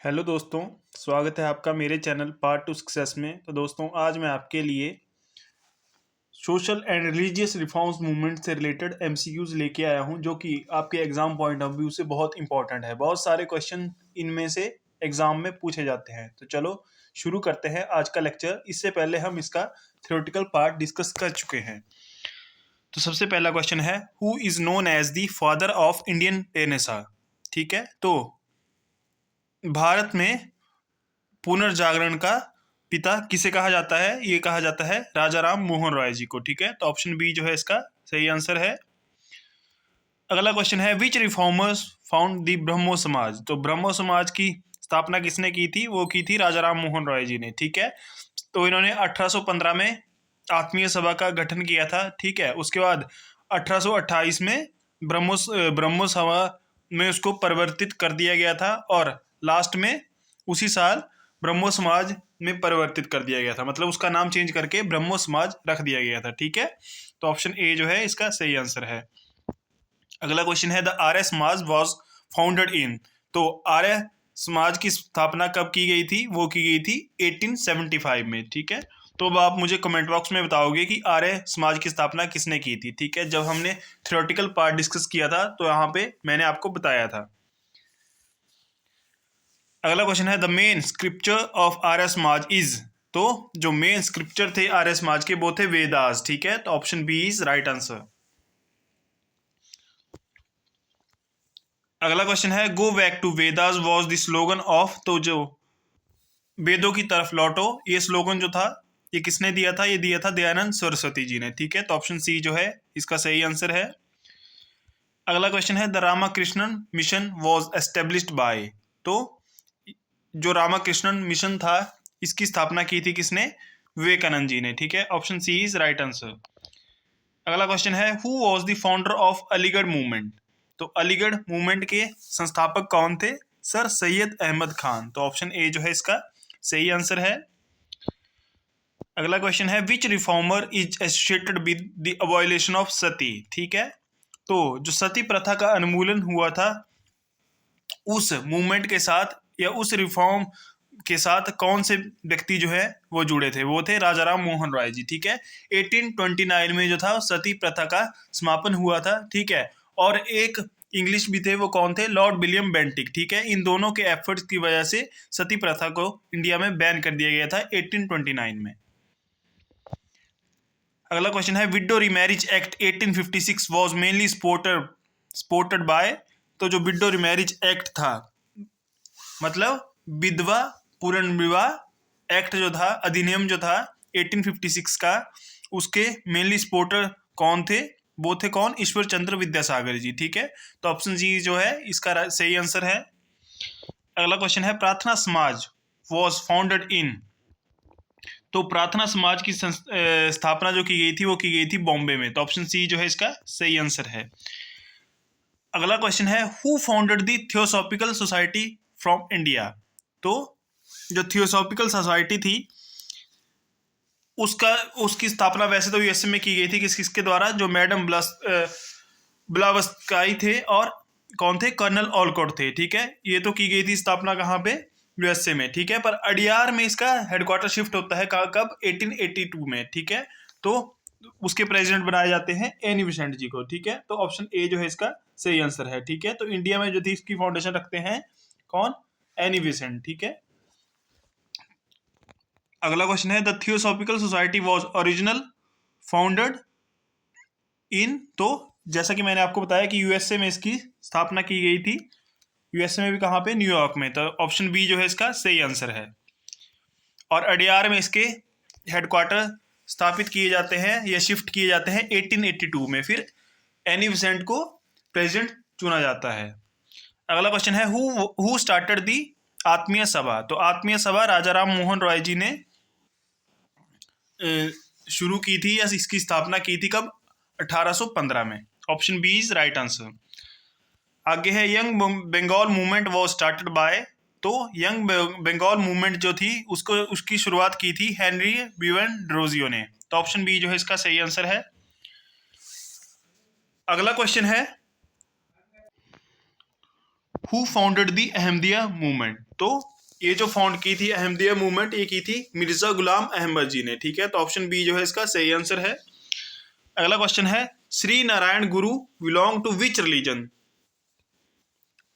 Hello दोस्तों, स्वागत है आपका मेरे चैनल पार्ट टू सक्सेस में। तो दोस्तों, आज मैं आपके लिए social and religious reforms movement से रिलेटेड एमसीक्यूज लेके आया हूं, जो कि आपके एग्जाम पॉइंट ऑफ व्यू से बहुत इंपॉर्टेंट है। बहुत सारे क्वेश्चन इनमें से एग्जाम में पूछे जाते हैं। तो चलो शुरू करते हैं आज का लेक्चर। इससे पहले हम इसका थ्योरेटिकल पार्ट डिस्कस कर चुके हैं। तो सबसे पहला क्वेश्चन है, who is known as the father of Indian tennis. ठीक है, तो भारत में पुनर्जागरण का पिता किसे कहा जाता है? ये कहा जाता है राजा राम मोहन रॉय जी को। ठीक है, तो ऑप्शन बी जो है इसका सही आंसर है। अगला क्वेश्चन है, विच रिफॉर्मर्स फाउंड द ब्रह्मो समाज। तो ब्रह्मो समाज की स्थापना किसने की थी? वो की थी राजा राम मोहन रॉय जी ने। ठीक है, तो इन्होंने 1815 में आत्मीय सभा का गठन किया था। ठीक है, उसके बाद 1828 में ब्रह्मो सभा में उसको परिवर्तित कर दिया गया था, और लास्ट में उसी साल ब्रह्मो समाज में परिवर्तित कर दिया गया था। मतलब उसका नाम चेंज करके ब्रह्मो समाज रख दिया गया था। ठीक है, तो ऑप्शन ए जो है इसका सही आंसर है। अगला क्वेश्चन है, the Arya Samaj was founded in. तो आर्य समाज की स्थापना कब की गई थी? वो की गई थी 1875 में। ठीक है, तो अब आप मुझे कमेंट बॉक्स में बताओगे कि आर्य समाज की स्थापना किसने की थी। ठीक है, जब हमने थ्योरेटिकल पार्ट डिस्कस किया था तो यहाँ पे मैंने आपको बताया था। अगला क्वेश्चन है, the main scripture of Arya Samaj is. तो जो मेन स्क्रिप्चर थे आर्य समाज के वो थे वेदास। ठीक है, तो option B is right answer. अगला क्वेश्चन है, go back to Vedas was the slogan of. तो जो वेदों की तरफ लौटो, ये स्लोगन जो था ये किसने दिया था? ये दिया था दयानंद सरस्वती जी ने। ठीक है, तो ऑप्शन सी जो है इसका सही आंसर है। अगला क्वेश्चन है, the Ramakrishnan mission was established by. तो जो रामाकृष्णन मिशन था इसकी स्थापना की थी किसने? विवेकानंद जी ने। ठीक है, option C is right answer. अगला क्वेश्चन है, who was the founder of Aligarh movement. तो अलीगढ़ मूवमेंट के संस्थापक कौन थे? सर सैयद अहमद खान। तो ऑप्शन ए जो है इसका सही आंसर है। अगला क्वेश्चन है, which reformer is associated with the abolition of sati. ठीक है, तो जो सती प्रथा का उन्मूलन हुआ था उस मूवमेंट के साथ या उस रिफॉर्म के साथ कौन से व्यक्ति जो है वो जुड़े थे? वो थे राजा राम मोहन राय जी। ठीक है, 1829 में जो था सती प्रथा का समापन हुआ था। ठीक है, और एक इंग्लिश भी थे, वो कौन थे? Lord William Bentinck. ठीक है, इन दोनों के एफर्ट्स की वजह से सती प्रथा को इंडिया में बैन कर दिया गया था 1829 में। अगला क्वेश्चन है, window remarriage act 1856 was mainly supported by. तो जो विडो रीमैरिज एक्ट था, मतलब विधवा पुनर्विवाह एक्ट जो था, अधिनियम जो था 1856 का, उसके मेनली सपोर्टर कौन थे? वो थे कौन? ईश्वर चंद्र विद्यासागर जी। ठीक है, तो ऑप्शन जी जो है इसका सही आंसर है। अगला क्वेश्चन है, प्रार्थना समाज वॉज फाउंडेड इन। तो प्रार्थना समाज की स्थापना जो की गई थी वो की गई थी बॉम्बे में। तो ऑप्शन सी जो है इसका सही आंसर है। अगला क्वेश्चन है, who founded the theosophical society from India. तो जो थियोसॉफिकल सोसाइटी थी उसकी स्थापना वैसे तो यूएसए में की गई थी। किसके द्वारा? जो मैडम ब्लावस्काई थे और कौन थे? कर्नल ऑलकॉट थे। ठीक है, ये तो की गई थी स्थापना कहाँ पे? यूएसए में। ठीक है, पर अडियार में इसका हेडक्वार्टर शिफ्ट होता है कब? 1882 में। ठीक है, तो उसके प्रेसिडेंट बनाए जाते हैं एनी बेसेंट जी को। ठीक है, तो ऑप्शन ए जो है इसका सही आंसर है। ठीक है, तो इंडिया में जो थी इसकी फाउंडेशन रखते हैं कौन? Annie Besant. ठीक है, अगला क्वेश्चन है, the theosophical society was original founded in. तो जैसा कि मैंने आपको बताया कि यूएसए में इसकी स्थापना की गई थी। यूएसए में भी कहाँ पे? न्यूयॉर्क में। तो ऑप्शन बी जो है इसका सही आंसर है। और अडियार में इसके हेडक्वार्टर स्थापित किए जाते हैं या शिफ्ट किए जाते हैं 1882 में। फिर एनी बेसेंट को प्रेसिडेंट चुना जाता है। अगला क्वेश्चन है, हु स्टार्टेड दी आत्मीय सभा। तो आत्मीय सभा राजा राम मोहन रॉय जी ने शुरू की थी या इसकी स्थापना की थी कब? 1815 में। Option B is right answer. आगे है, young Bengal movement was started by. तो यंग बंगाल मूवमेंट जो थी उसकी शुरुआत की थी हेनरी बीवन ड्रोजियो ने। तो ऑप्शन बी जो है इसका सही आंसर है। अगला क्वेश्चन है, who founded the Ahmadiyya movement? तो ये जो फाउंड की थी अहमदिया मूवमेंट, ये की थी मिर्जा गुलाम अहमद जी ने, ठीक है। तो ऑप्शन बी जो है इसका सही आंसर है। अगला क्वेश्चन है, Shri Narayan Guru belong to which religion?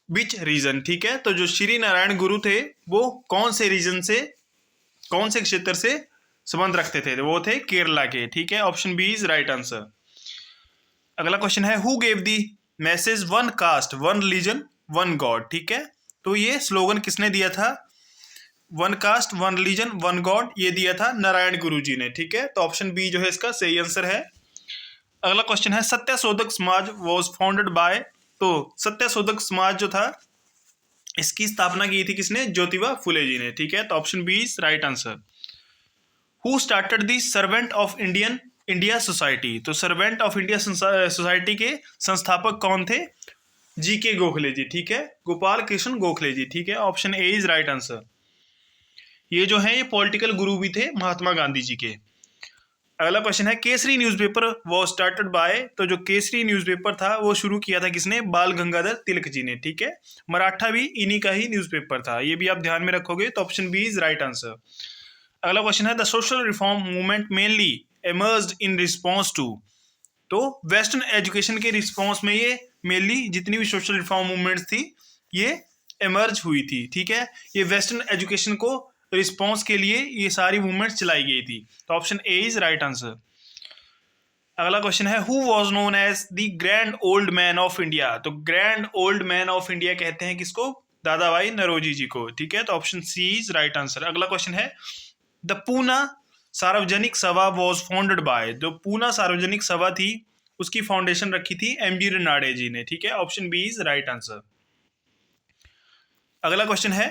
Which region, ठीक है। तो जो श्री नारायण गुरु थे वो कौन से रीजन से, कौन से क्षेत्र से संबंध रखते थे? वो थे केरला के, ठीक है। Option B is right answer. अगला क्वेश्चन है, who gave the message one caste one religion one God? ठीक है। तो ये स्लोगन किसने दिया था? One caste one religion one God, ये दिया था नारायण गुरु जी ने, ठीक है। तो ऑप्शन बी जो है इसका सही आंसर है। अगला क्वेश्चन है, Satyashodhak Samaj was founded by? तो सत्यशोधक समाज जो था इसकी स्थापना की थी किसने? ज्योतिबा फुले जी ने, ठीक है। तो option B is right answer. Who started the Servant of India Society? तो सर्वेंट ऑफ इंडिया सोसाइटी के संस्थापक कौन थे? जी.के. गोखले जी, ठीक है। गोपाल कृष्ण गोखले जी, ठीक है। Option A is right answer. ये जो है ये पॉलिटिकल गुरु भी थे महात्मा गांधी जी के। अगला क्वेश्चन है, केसरी न्यूज़पेपर वो स्टार्टेड बाय? तो जो केसरी न्यूज़पेपर था वो शुरू किया था किसने? बाल गंगाधर तिलक जी ने, ठीक है। मराठा भी इन्हीं का ही न्यूज़पेपर था, ये भी आप ध्यान में रखोगे। तो option B is right answer. अगला क्वेश्चन है, the social reform movement mainly emerged in response to? तो वेस्टर्न एजुकेशन के रिस्पॉन्स में ये मेनली जितनी भी सोशल रिफॉर्म मूवमेंट्स थी ये एमर्ज हुई थी, ठीक है। ये वेस्टर्न एजुकेशन को रिस्पॉन्स के लिए ये सारी मूवमेंट्स चलाई गई थी। तो option A is right answer. अगला क्वेश्चन है, who was known as the grand old man of India? तो grand old man of India कहते हैं किसको? दादा भाई नौरोजी जी को, ठीक है। तो option C is right answer. अगला क्वेश्चन है, the Poona Sarvajanik Sabha was founded by? जो पूना सार्वजनिक सभा थी उसकी फाउंडेशन रखी थी एम.जी. रनाडे जी ने, ठीक है। Option B is right answer. अगला क्वेश्चन है,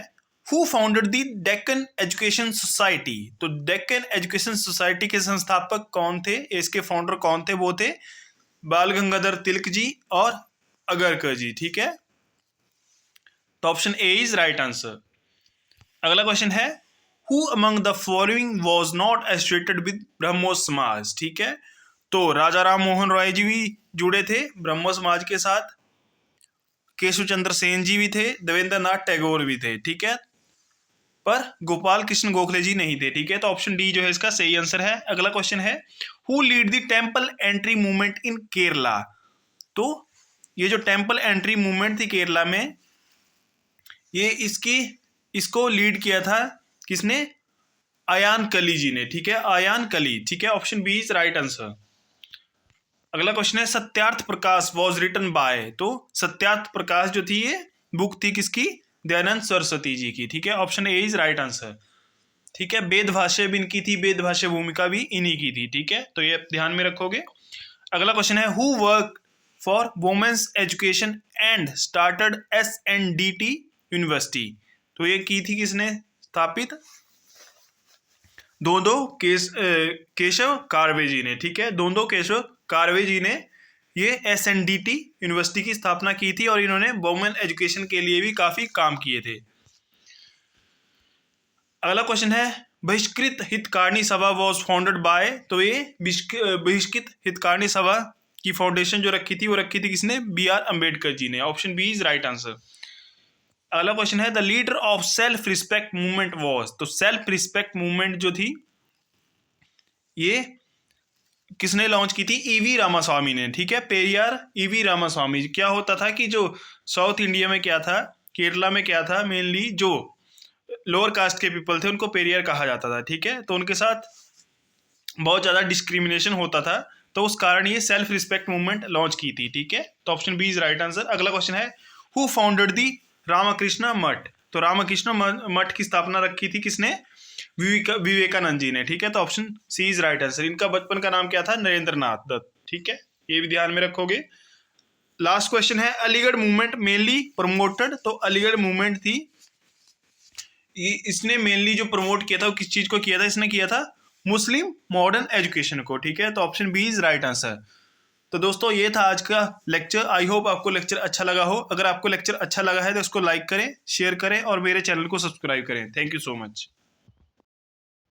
who founded the Deccan Education Society? तो डेक्कन एजुकेशन सोसाइटी के संस्थापक कौन थे? इसके फाउंडर कौन थे? वो थे बाल गंगाधर तिलक जी और अगरकर जी, ठीक है। तो option A is right answer. अगला क्वेश्चन है, who among the following was not associated with Brahmo Samaj? ठीक है। तो राजा राम मोहन रॉय जी भी जुड़े थे ब्रह्मो समाज के साथ, केशव चंद्र सेन जी भी थे, देवेंद्र नाथ टैगोर भी थे, ठीक है। पर गोपाल कृष्ण गोखले जी नहीं थे, ठीक है। तो ऑप्शन डी जो है इसका सही आंसर है। अगला क्वेश्चन है, who lead the temple entry movement in Kerala? तो ये जो टेम्पल एंट्री मूवमेंट थी केरला में, ये इसको लीड किया था किसने? आयान कली जी ने, ठीक है। आयान कली, ठीक है। Option B is right answer. अगला क्वेश्चन है, Satyarth Prakash was written by? तो सत्यार्थ प्रकाश जो थी ये बुक थी किसकी? दयानंद सरस्वती जी की, ठीक है। Option A is right answer, ठीक है। वेद भाष्य भी इनकी थी, वेद भाष्य भूमिका भी इन्हीं की थी, ठीक है। तो ये ध्यान में रखोगे। अगला क्वेश्चन है, who work for women's education and started SNDT university? तो ये की थी किसने स्थापित? दोदो केशव कार्वे जी ने, ठीक है। दोदो केशव कार्वे जी ने ये SNDT यूनिवर्सिटी की स्थापना की थी और इन्होंने वुमेन एजुकेशन के लिए भी काफी काम किए थे। अगला क्वेश्चन है, बहिष्कृत हितकारिणी सभा वॉज फाउंडेड बाय? तो ये बहिष्कृत हितकारिणी सभा की फाउंडेशन जो रखी थी वो रखी थी किसने? BR अम्बेडकर जी ने। Option B is right answer. अगला क्वेश्चन है, the leader of self respect movement was? तो सेल्फ रिस्पेक्ट मूवमेंट जो थी ये किसने लॉन्च की थी? EV रामास्वामी ने, ठीक है। पेरियार EV रामास्वामी। क्या होता था कि जो साउथ इंडिया में क्या था, केरला में क्या था, मेनली जो लोअर कास्ट के पीपल थे उनको पेरियार कहा जाता था, ठीक है। तो उनके साथ बहुत ज़्यादा डिस्क्रिमिनेशन होता था, तो उस कारण ये सेल्फ रिस्पेक्ट मूवमेंट लॉन्च की थी, ठीक है। तो option B is right answer. अगला क्वेश्चन है, who founded the Ramakrishna Math? तो रामकृष्ण मठ की स्थापना रखी थी किसने? विवेकानंद जी ने, ठीक है। तो option C is right answer. इनका बचपन का नाम क्या था? नरेंद्र नाथ दत्त, ठीक है। ये भी ध्यान में रखोगे। लास्ट क्वेश्चन है, अलीगढ़ मूवमेंट मेनली प्रमोटेड? तो अलीगढ़ मूवमेंट थी, इसने मेनली जो प्रमोट किया था वो किस चीज को किया था? इसने किया था मुस्लिम मॉडर्न एजुकेशन को, ठीक है। तो option B is right answer. तो दोस्तों ये था आज का लेक्चर। आई होप आपको लेक्चर अच्छा लगा हो। अगर आपको लेक्चर अच्छा लगा है तो इसको लाइक करें, शेयर करें और मेरे चैनल को सब्सक्राइब करें। Thank you so much.